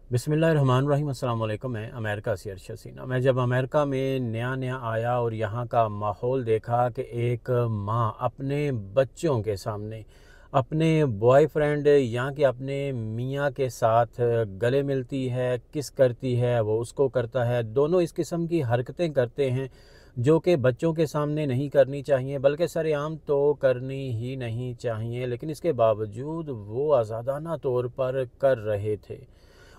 बिस्मिल्लाहिर्रहमानिर्रहीम। अस्सलाम वालेकुम। मैं अमेरिका से अरशद सीना। मैं जब अमेरिका में नया आया और यहाँ का माहौल देखा कि एक माँ अपने बच्चों के सामने अपने बॉयफ्रेंड या कि अपने मियाँ के साथ गले मिलती है, किस करती है, वो उसको करता है, दोनों इस किस्म की हरकतें करते हैं जो कि बच्चों के सामने नहीं करनी चाहिए, बल्कि सरेआम तो करनी ही नहीं चाहिए, लेकिन इसके बावजूद वो आज़ादाना तौर पर कर रहे थे।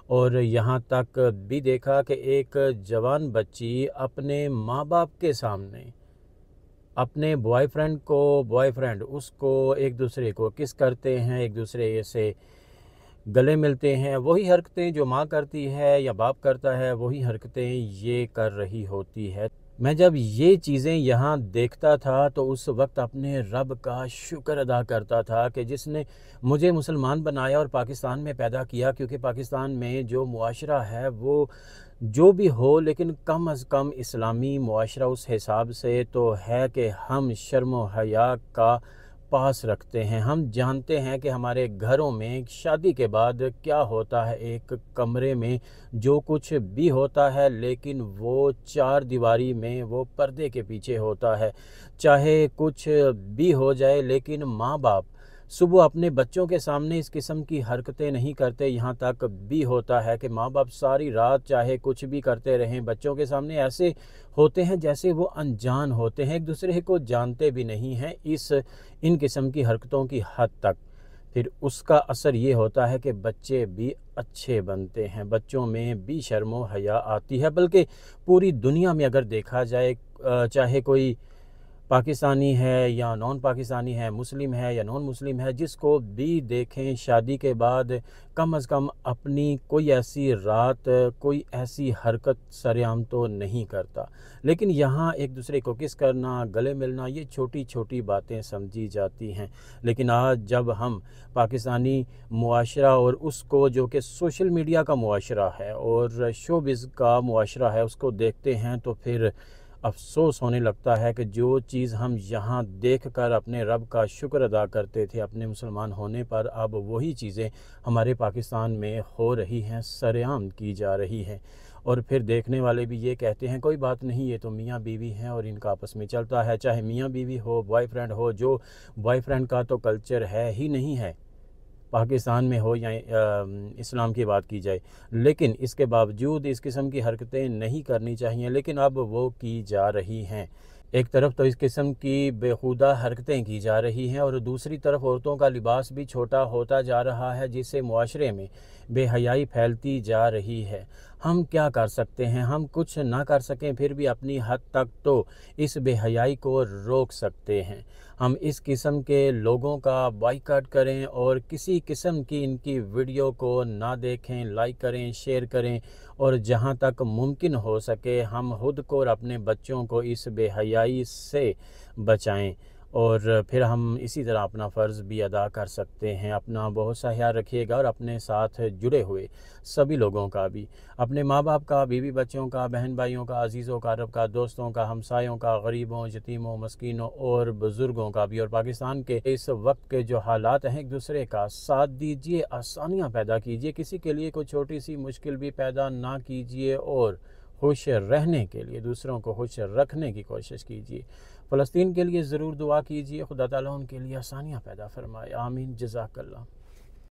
और यहाँ तक भी देखा कि एक जवान बच्ची अपने माँ बाप के सामने अपने बॉयफ्रेंड उसको एक दूसरे को किस करते हैं, एक दूसरे से गले मिलते हैं, वही हरकतें जो माँ करती है या बाप करता है वही हरकतें ये कर रही होती है। मैं जब ये चीज़ें यहाँ देखता था तो उस वक्त अपने रब का शुक्र अदा करता था कि जिसने मुझे मुसलमान बनाया और पाकिस्तान में पैदा किया, क्योंकि पाकिस्तान में जो मुआशरा है वो जो भी हो लेकिन कम अज़ कम इस्लामी मुआशरा उस हिसाब से तो है कि हम शर्म व हया का पास रखते हैं। हम जानते हैं कि हमारे घरों में शादी के बाद क्या होता है, एक कमरे में जो कुछ भी होता है लेकिन वो चार दीवारी में, वो पर्दे के पीछे होता है। चाहे कुछ भी हो जाए लेकिन माँ बाप सुबह अपने बच्चों के सामने इस किस्म की हरकतें नहीं करते। यहाँ तक भी होता है कि माँ बाप सारी रात चाहे कुछ भी करते रहें, बच्चों के सामने ऐसे होते हैं जैसे वो अनजान होते हैं, एक दूसरे को जानते भी नहीं हैं, इन किस्म की हरकतों की हद तक। फिर उसका असर ये होता है कि बच्चे भी अच्छे बनते हैं, बच्चों में भी शर्म व हया आती है। बल्कि पूरी दुनिया में अगर देखा जाए, चाहे कोई पाकिस्तानी है या नॉन पाकिस्तानी है, मुस्लिम है या नॉन मुस्लिम है, जिसको भी देखें शादी के बाद कम अज़ कम अपनी कोई ऐसी रात, कोई ऐसी हरकत सरेआम तो नहीं करता। लेकिन यहाँ एक दूसरे को किस करना, गले मिलना, ये छोटी छोटी बातें समझी जाती हैं। लेकिन आज जब हम पाकिस्तानी मुआशरा और उसको जो कि सोशल मीडिया का मुआशरा है और शोबिज़ का मुआशरा है उसको देखते हैं तो फिर अफ़सोस होने लगता है कि जो चीज़ हम यहाँ देख कर अपने रब का शुक्र अदा करते थे अपने मुसलमान होने पर, अब वही चीज़ें हमारे पाकिस्तान में हो रही हैं, सरेआम की जा रही हैं। और फिर देखने वाले भी ये कहते हैं कोई बात नहीं, ये तो मियाँ बीवी हैं और इनका आपस में चलता है, चाहे मियाँ बीवी हो, बॉयफ्रेंड हो, जो बॉयफ्रेंड का तो कल्चर है ही नहीं है पाकिस्तान में हो या इस्लाम की बात की जाए। लेकिन इसके बावजूद इस किस्म की हरकतें नहीं करनी चाहिए, लेकिन अब वो की जा रही हैं। एक तरफ तो इस किस्म की बेहुदा हरकतें की जा रही हैं और दूसरी तरफ औरतों का लिबास भी छोटा होता जा रहा है, जिससे मुआशरे में बेहयाई फैलती जा रही है। हम क्या कर सकते हैं? हम कुछ ना कर सकें फिर भी अपनी हद तक तो इस बेहयाई को रोक सकते हैं। हम इस किस्म के लोगों का बाइकआउट करें और किसी किस्म की इनकी वीडियो को ना देखें, लाइक करें, शेयर करें, और जहां तक मुमकिन हो सके हम खुद को और अपने बच्चों को इस बेहयाई से बचाएं। और फिर हम इसी तरह अपना फ़र्ज़ भी अदा कर सकते हैं। अपना बहुत सा ख्याल रखिएगा और अपने साथ जुड़े हुए सभी लोगों का भी, अपने माँ बाप का, बीवी बच्चों का, बहन भाइयों का, अजीज़ों का, अरब का, दोस्तों का, हमसायों का, गरीबों, यतीमों, मस्कीनों और बुज़ुर्गों का भी। और पाकिस्तान के इस वक्त के जो हालात हैं, एक दूसरे का साथ दीजिए, आसानियाँ पैदा कीजिए, किसी के लिए कोई छोटी सी मुश्किल भी पैदा ना कीजिए और खुश रहने के लिए, दूसरों को खुश रखने की कोशिश कीजिए। फ़लस्तीन के लिए ज़रूर दुआ कीजिए, खुदा ताला उनके लिए आसानियाँ पैदा फरमाए। आमीन। जज़ाकल्लाह।